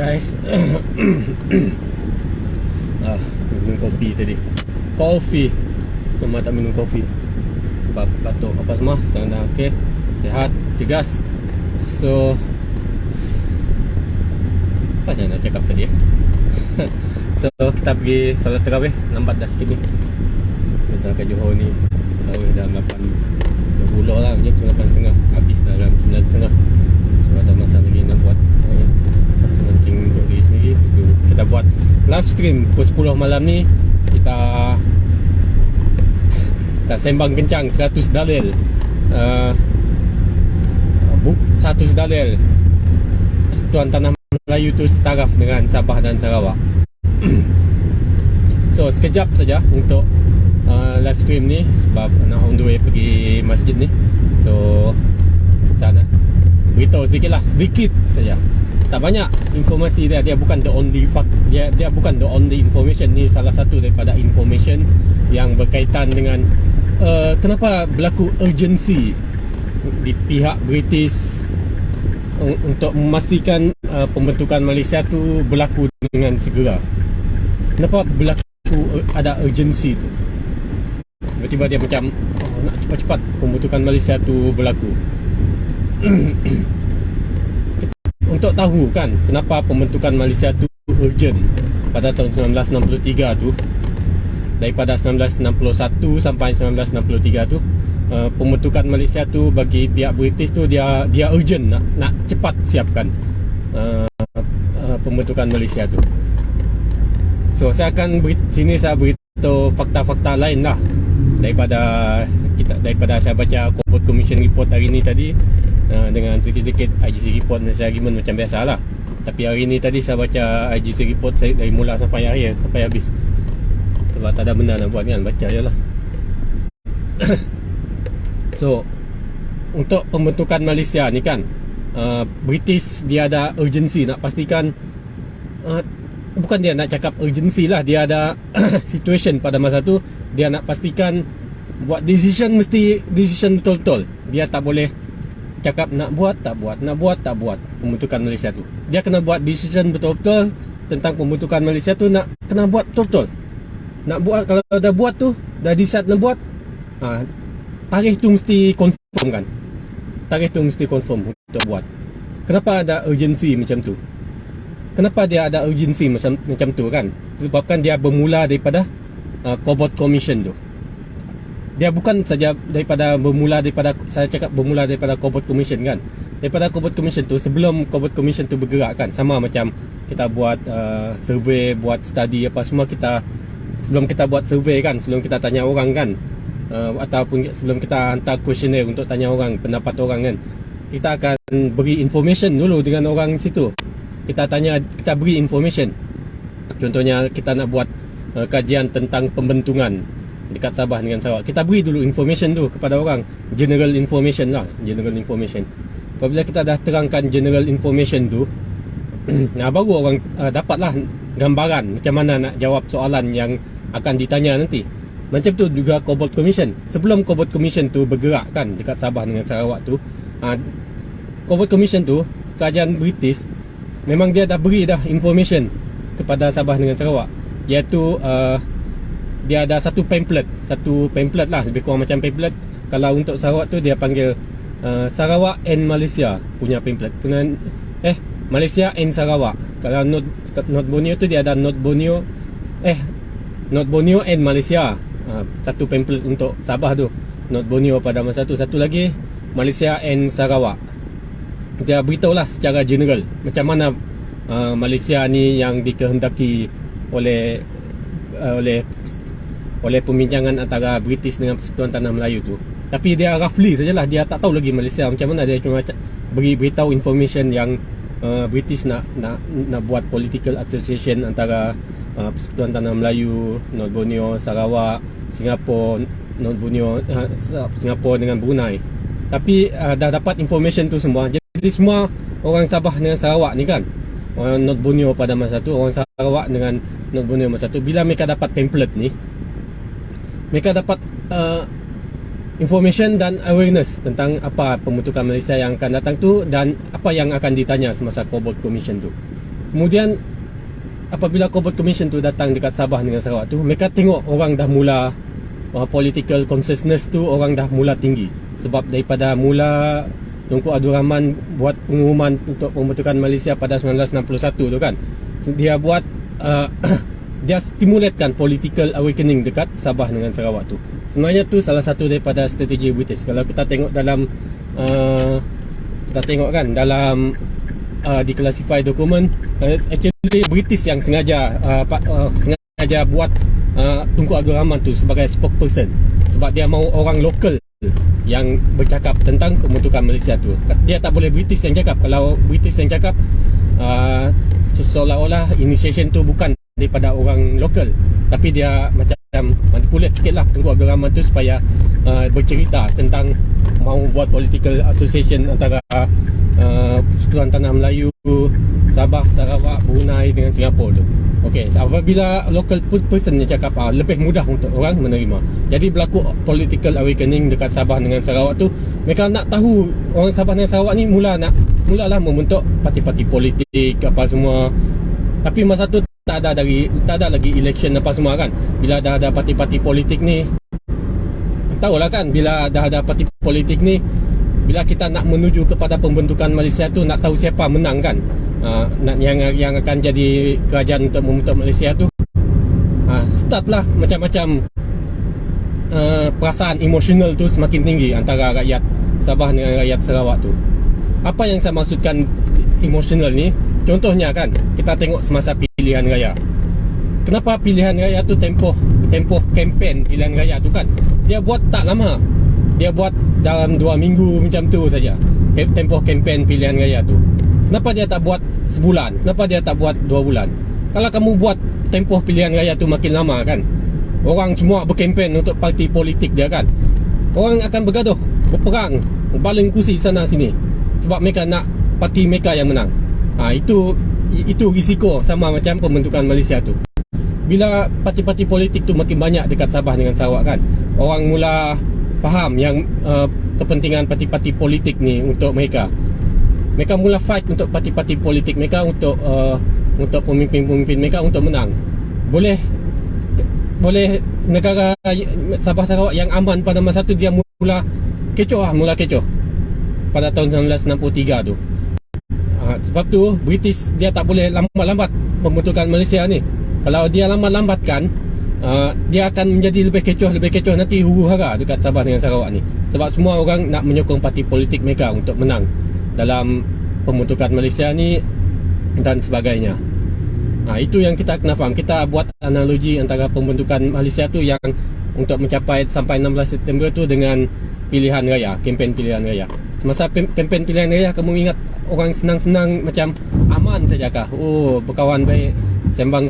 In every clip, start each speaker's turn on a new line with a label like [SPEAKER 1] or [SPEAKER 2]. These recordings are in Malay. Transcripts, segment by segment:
[SPEAKER 1] guys. Minum kopi tadi. Kopi. Memang tak minum kopi sebab batuk apa semua. Sekarang dah okey, sihat, cegas. So apa saya nak cakap tadi So kita pergi solat tarawih. Lambat dah sikit ni. Masa kat Johor ni tarawih dah 8.20 lah, macam tu 8.30. Habis dah dalam 9.30. So ada masa lagi nak buat satu penting untuk diri sendiri. Kita buat live stream pukul 10 malam ni. Kita sembang kencang 100 dalil. 100 dalil Tuan Tanah Melayu tu setaraf dengan Sabah dan Sarawak. So sekejap saja untuk live stream ni sebab nak on the way pergi masjid ni. So sana beritahu sedikit saja. Tak banyak informasi dia. Dia bukan the only fact. Dia bukan the only information. Ni salah satu daripada information yang berkaitan dengan kenapa berlaku urgency di pihak British untuk memastikan pembentukan Malaysia tu berlaku dengan segera. Kenapa berlaku ada urgency tu? Tiba-tiba dia macam nak cepat-cepat pembentukan Malaysia tu berlaku. Untuk tahu kan kenapa pembentukan Malaysia tu urgent pada tahun 1963 tu, daripada 1961 sampai 1963 tu, pembentukan Malaysia tu bagi pihak British tu dia urgent, nak cepat siapkan pembentukan Malaysia tu. So saya akan sini saya beritahu fakta-fakta lain lah daripada saya baca Corporate Commission report hari ni tadi, dengan sedikit-sedikit IGC report Malaysia Agreement macam biasa lah. Tapi hari ni tadi saya baca IGC report saya dari mula sampai akhir, sampai habis. Sebab tak ada benda nak buat kan, baca je lah. So untuk pembentukan Malaysia ni kan, British dia ada urgency nak pastikan, bukan dia nak cakap urgency lah, dia ada situation pada masa tu. Dia nak pastikan buat decision, mesti decision betul-betul. Dia tak boleh cakap nak buat tak buat, nak buat tak buat pembentukan Malaysia tu. Dia kena buat decision betul-betul tentang pembentukan Malaysia tu, kena buat betul-betul. Nak buat, kalau dah buat tu, dah decide nak buat, tarikh tu mesti confirm kan. Tarikh tu mesti confirm untuk buat. Kenapa ada urgency macam tu? Kenapa dia ada urgency macam tu kan? Sebabkan dia bermula daripada Corporate Commission tu. Dia bukan saja bermula daripada Corporate Commission kan. Daripada Corporate Commission tu, sebelum Corporate Commission tu bergerak kan, sama macam kita buat survey, buat study apa semua, sebelum kita buat survey kan, sebelum kita tanya orang kan, ataupun sebelum kita hantar questionnaire untuk tanya orang pendapat orang kan, kita akan beri information dulu dengan orang situ. Kita beri information. Contohnya kita nak buat kajian tentang pembentungan dekat Sabah dengan Sarawak, kita beri dulu information tu kepada orang, general information lah, general information. Apabila kita dah terangkan general information tu, baru orang dapatlah gambaran macam mana nak jawab soalan yang akan ditanya nanti. Macam tu juga Corporate Commission. Sebelum Corporate Commission tu bergerak kan dekat Sabah dengan Sarawak tu, Corporate Commission tu, kerajaan British memang dia dah beri dah information kepada Sabah dengan Sarawak, iaitu dia ada satu pamphlet lah, lebih kurang macam pamphlet. Kalau untuk Sarawak tu dia panggil Sarawak and Malaysia punya pamphlet. Malaysia and Sarawak. Kalau North Borneo tu dia ada North Borneo and Malaysia. Satu pamphlet untuk Sabah tu, North Borneo pada masa tu. Satu lagi Malaysia and Sarawak. Dia beritahu lah secara general macam mana Malaysia ni yang dikehendaki oleh pembincangan antara British dengan Persekutuan Tanah Melayu tu. Tapi dia roughly sajalah, dia tak tahu lagi Malaysia macam mana. Dia cuma beritahu information yang British nak buat political association antara Persekutuan Tanah Melayu, North Borneo, Sarawak, Singapura, North Borneo, Singapura dengan Brunei. Tapi dah dapat information tu semua. Jadi semua orang Sabah dengan Sarawak ni kan, orang North Borneo pada masa tu, orang Sarawak dengan North Borneo masa tu, bila mereka dapat pamphlet ni, mereka dapat information dan awareness tentang apa pembentukan Malaysia yang akan datang tu dan apa yang akan ditanya semasa Corporate Commission tu. Kemudian apabila Covert Commission tu datang dekat Sabah dengan Sarawak tu, mereka tengok orang dah mula political consciousness tu orang dah mula tinggi. Sebab daripada mula Tunku Abdul Rahman buat pengumuman untuk pembentukan Malaysia pada 1961 tu kan, dia buat dia stimulatekan political awakening dekat Sabah dengan Sarawak tu. Sebenarnya tu salah satu daripada strategi British. Kalau kita tengok dalam kita tengok kan dalam declassified dokumen, actually British yang sengaja sengaja buat Tunku Abdul Rahman tu sebagai spokesperson, sebab dia mahu orang lokal yang bercakap tentang pembentukan Malaysia tu. Dia tak boleh British yang cakap. Kalau British yang cakap, seolah-olah initiation tu bukan daripada orang lokal, tapi dia macam manipulate sikit lah Tunku Abdul Rahman tu supaya bercerita tentang mahu buat political association antara Persekutuan Tanah Melayu, Sabah, Sarawak, Brunei dengan Singapura tu. Okey, apabila local person yang cakap, lebih mudah untuk orang menerima. Jadi berlaku political awakening dekat Sabah dengan Sarawak tu. Mereka nak tahu, orang Sabah dengan Sarawak ni mulalah membentuk parti-parti politik apa semua. Tapi masa tu tak ada lagi election apa semua kan. Bila dah ada parti-parti politik ni, tahulah kan, bila dah ada parti politik ni, bila kita nak menuju kepada pembentukan Malaysia tu, nak tahu siapa menang kan, nak yang akan jadi kerajaan untuk membentuk Malaysia tu, start lah macam-macam perasaan emosional tu semakin tinggi antara rakyat Sabah dengan rakyat Sarawak tu. Apa yang saya maksudkan emosional ni, contohnya kan, kita tengok semasa pilihan raya. Kenapa pilihan raya tu tempoh kempen pilihan raya tu kan, dia buat tak lama, dia buat dalam 2 minggu macam tu saja, tempoh kempen pilihan raya tu. Kenapa dia tak buat sebulan? Kenapa dia tak buat 2 bulan? Kalau kamu buat tempoh pilihan raya tu makin lama kan, orang semua berkempen untuk parti politik dia kan, orang akan bergaduh, berperang, baling kursi sana sini, sebab mereka nak parti mereka yang menang. Itu risiko sama macam pembentukan Malaysia tu. Bila parti-parti politik tu makin banyak dekat Sabah dengan Sarawak kan, orang mula faham yang kepentingan parti-parti politik ni untuk mereka. Mereka mula fight untuk parti-parti politik mereka, untuk pemimpin-pemimpin mereka untuk menang. Boleh negara Sabah Sarawak yang aman pada masa tu dia mula kecoh pada tahun 1963 tu. Sebab tu British dia tak boleh lambat-lambat pembentukan Malaysia ni. Kalau dia lambat-lambatkan, dia akan menjadi lebih kecoh nanti huru hara dekat Sabah dengan Sarawak ni. Sebab semua orang nak menyokong parti politik mereka untuk menang dalam pembentukan Malaysia ni dan sebagainya. Itu yang kita kena faham. Kita buat analogi antara pembentukan Malaysia tu yang untuk mencapai sampai 16 September tu dengan pilihan raya, kempen pilihan raya. Semasa kempen pilihan raya, kamu ingat orang senang-senang macam aman saja kah? Berkawan baik, sembang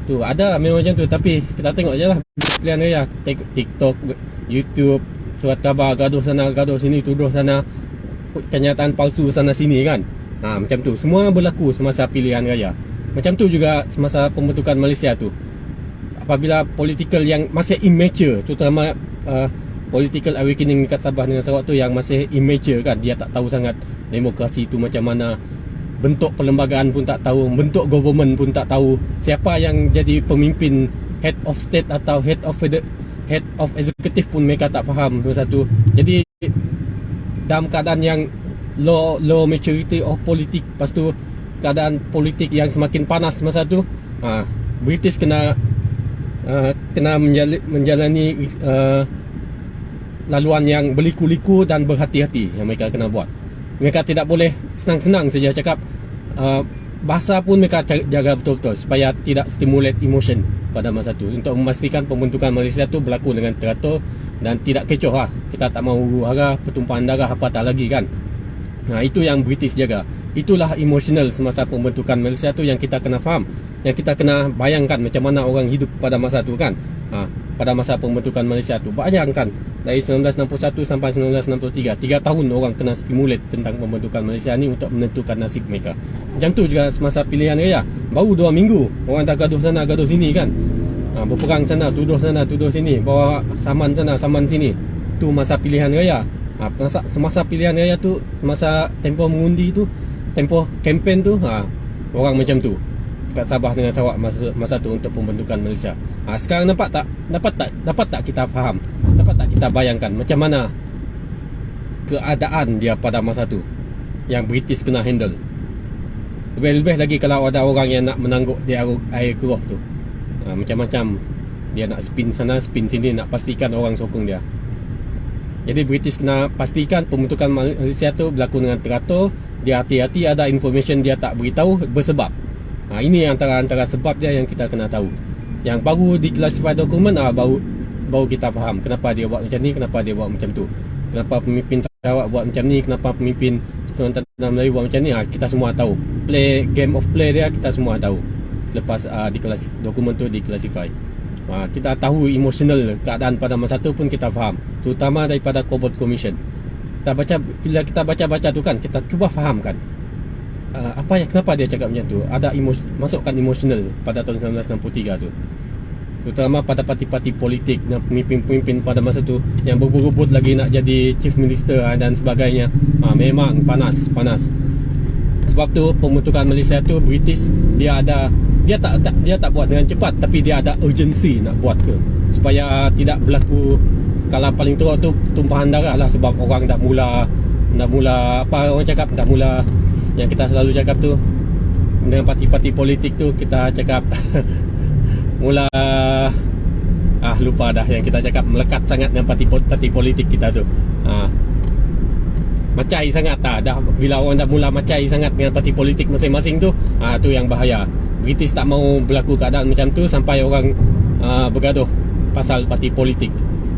[SPEAKER 1] tu ada memang macam tu. Tapi kita tengok je lah pilihan raya, TikTok, YouTube, surat khabar, gaduh sana gaduh sini, tuduh sana, kenyataan palsu sana sini kan. Macam tu semua berlaku semasa pilihan raya. Macam tu juga semasa pembentukan Malaysia tu. Apabila political yang masih immature, terutama political awakening dekat Sabah dengan Sarawak tu yang masih immature kan, dia tak tahu sangat demokrasi tu macam mana, bentuk perlembagaan pun tak tahu, bentuk government pun tak tahu, siapa yang jadi pemimpin, head of state atau head of executive pun mereka tak faham masa tu. Jadi dalam keadaan yang low maturity of politik, lepas tu keadaan politik yang semakin panas masa tu, British kena menjalani laluan yang berliku-liku dan berhati-hati yang mereka kena buat. Mereka tidak boleh senang-senang saja cakap. Bahasa pun mereka jaga betul-betul supaya tidak stimulate emotion pada masa tu, untuk memastikan pembentukan Malaysia tu berlaku dengan teratur dan tidak kecoh lah. Kita tak mahu huru hara, pertumpahan darah apa tak lagi kan. Itu yang British jaga. Itulah emotional semasa pembentukan Malaysia tu yang kita kena faham, yang kita kena bayangkan macam mana orang hidup pada masa tu kan. Pada masa pembentukan Malaysia tu, bayangkan dari 1961 sampai 1963, 3 tahun orang kena stimulate tentang pembentukan Malaysia ni untuk menentukan nasib mereka. Macam tu juga semasa pilihan raya, baru 2 minggu orang dah gaduh sana gaduh sini kan. Berperang sana tuduh sini, bawa saman sana saman sini. Tu masa pilihan raya. Semasa pilihan raya tu, semasa tempoh mengundi tu, tempoh kempen tu, orang macam tu dekat Sabah dengan Sarawak masa tu untuk pembentukan Malaysia. Sekarang dapat tak kita faham, dapat tak kita bayangkan macam mana keadaan dia pada masa tu yang British kena handle. Lebih-lebih lagi kalau ada orang yang nak menangguk di air keruh tu, macam-macam dia nak spin sana spin sini, nak pastikan orang sokong dia. Jadi British kena pastikan pembentukan Malaysia tu berlaku dengan teratur. Dia hati-hati, ada information dia tak beritahu bersebab. Ini antara sebab dia yang kita kena tahu. Yang baru diklasifikasi dokumen, baru kita faham kenapa dia buat macam ni, kenapa dia buat macam tu, kenapa pemimpin Sarawak buat macam ni, kenapa pemimpin Sultan Melayu buat macam ni. Kita semua tahu game of play dia, kita semua tahu selepas dokumen tu diklasifikasi. Kita tahu emosional keadaan pada masa tu pun kita faham, terutama daripada Cobalt Commission. Bila kita baca tu kan, kita cuba fahamkan kenapa dia cakap macam tu. Ada masukkan emosional pada tahun 1963 tu, terutama pada parti-parti politik dan pemimpin-pemimpin pada masa tu yang berebut lagi nak jadi chief minister dan sebagainya. Memang panas. Sebab tu pembentukan Malaysia tu British dia tak buat dengan cepat, tapi dia ada urgency nak buat supaya tidak berlaku. Kalau paling teruk tu tumpahan darah lah, sebab orang dah mula apa orang cakap, dah mula yang kita selalu cakap tu dengan parti-parti politik tu, kita cakap mula lupa dah yang kita cakap, melekat sangat dengan parti politik kita tu. Macai sangat dah bila orang dah mula macai sangat dengan parti politik masing-masing tu, tu yang bahaya. British tak mau berlaku keadaan macam tu sampai orang bergaduh pasal parti politik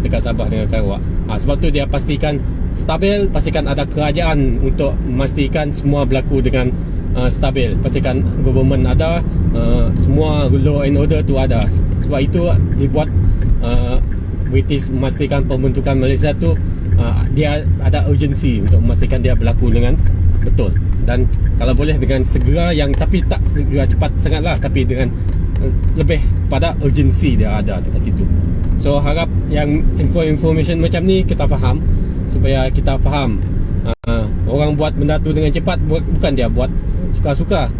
[SPEAKER 1] dekat Sabah dengan Sarawak. Sebab tu dia pastikan stabil, pastikan ada kerajaan untuk memastikan semua berlaku dengan stabil, pastikan government ada, semua law and order tu ada. Sebab itu dibuat British memastikan pembentukan Malaysia tu dia ada urgency untuk memastikan dia berlaku dengan betul, dan kalau boleh dengan segera, yang tapi tak cepat sangatlah, tapi dengan lebih pada urgency dia ada dekat situ. So harap yang information macam ni kita faham, supaya kita faham orang buat benda tu dengan cepat bukan dia buat suka-suka.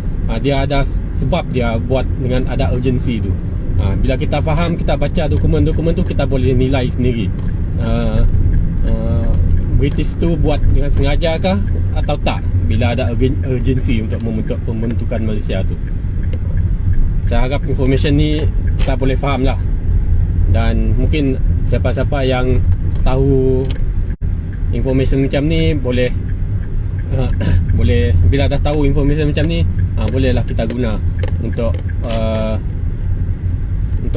[SPEAKER 1] Dia ada sebab dia buat dengan ada urgency tu. Bila kita faham, kita baca dokumen-dokumen tu, kita boleh nilai sendiri British tu buat dengan sengaja kah atau tak bila ada urgency untuk membentuk pembentukan Malaysia tu. Saya harap information ni kita boleh faham lah, dan mungkin siapa-siapa yang tahu information macam ni boleh boleh, bila dah tahu information macam ni, bolehlah kita guna untuk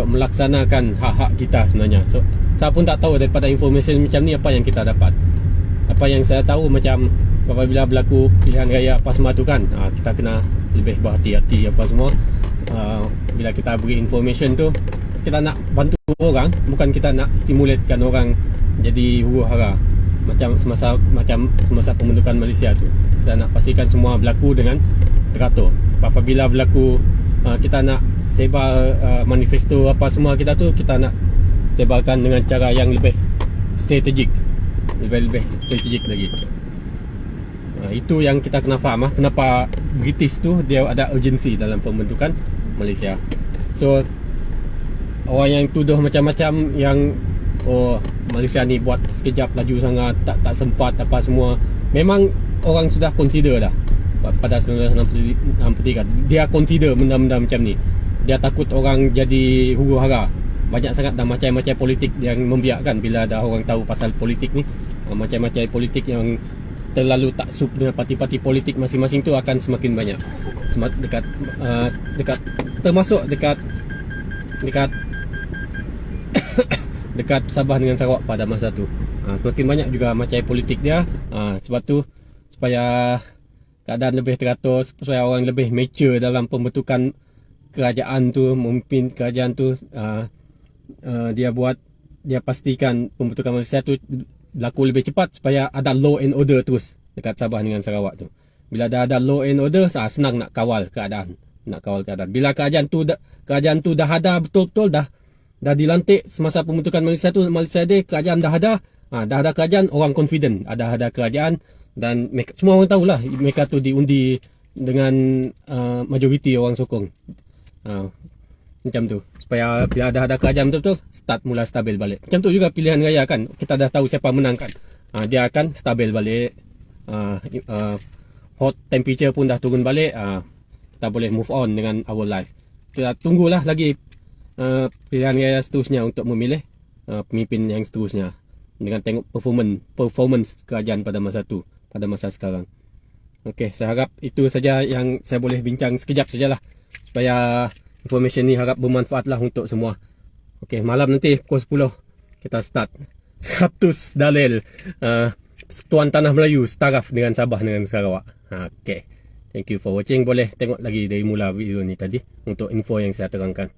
[SPEAKER 1] melaksanakan hak-hak kita sebenarnya. So saya pun tak tahu daripada information macam ni apa yang kita dapat. Apa yang saya tahu, macam apabila berlaku pilihan raya apa semua tu kan, kita kena lebih berhati-hati apa semua. Bila kita beri information tu, kita nak bantu orang, bukan kita nak stimulatekan orang jadi huru-hara macam semasa pembentukan Malaysia tu. Kita nak pastikan semua berlaku dengan teratur. Apabila berlaku kita nak sebar manifesto apa semua kita tu, kita nak sebarkan dengan cara yang lebih strategik, lebih strategik lagi. Itu yang kita kena faham kenapa British tu dia ada urgency dalam pembentukan Malaysia. So orang yang tuduh macam-macam yang Malaysia ni buat sekejap laju sangat, tak sempat apa semua, memang orang sudah consider dah pada 1963. Dia consider benda-benda macam ni. Dia takut orang jadi huru-hara. Banyak sangat dah macam-macam politik yang membiarkan bila dah orang tahu pasal politik ni. Macam-macam politik yang terlalu taksub dengan parti-parti politik masing-masing tu akan semakin banyak. Dekat termasuk dekat dekat Sabah dengan Sarawak pada masa tu. Semakin banyak juga macam politik dia. Sebab tu supaya keadaan lebih teratur, supaya orang lebih mature dalam pembentukan kerajaan tu, memimpin kerajaan tu, dia pastikan pembentukan Malaysia tu berlaku lebih cepat supaya ada law and order terus dekat Sabah dengan Sarawak tu. Bila dah ada law and order, senang nak kawal keadaan. Bila kerajaan tu dah ada betul-betul, dah dilantik semasa pembentukan Malaysia tu, Malaysia Day, kerajaan dah ada kerajaan, orang confident ada kerajaan, dan semua orang tahulah mereka tu diundi dengan majoriti orang sokong. Macam tu, supaya bila ada kerajaan betul-betul start mula stabil balik. Macam tu juga pilihan raya kan, kita dah tahu siapa menang kan, dia akan stabil balik. Hot temperature pun dah turun balik. Kita boleh move on dengan our life. Kita tunggulah lagi pilihan raya seterusnya untuk memilih pemimpin yang seterusnya, dengan tengok performance kerajaan pada masa tu, pada masa sekarang. Okey, saya harap itu saja yang saya boleh bincang sekejap sajalah, supaya information ni harap bermanfaat lah untuk semua. Okey, malam nanti pukul 10 kita start 100 dalil Persekutuan Tanah Melayu setaraf dengan Sabah dengan Sarawak. Okey, thank you for watching. Boleh tengok lagi dari mula video ni tadi untuk info yang saya terangkan.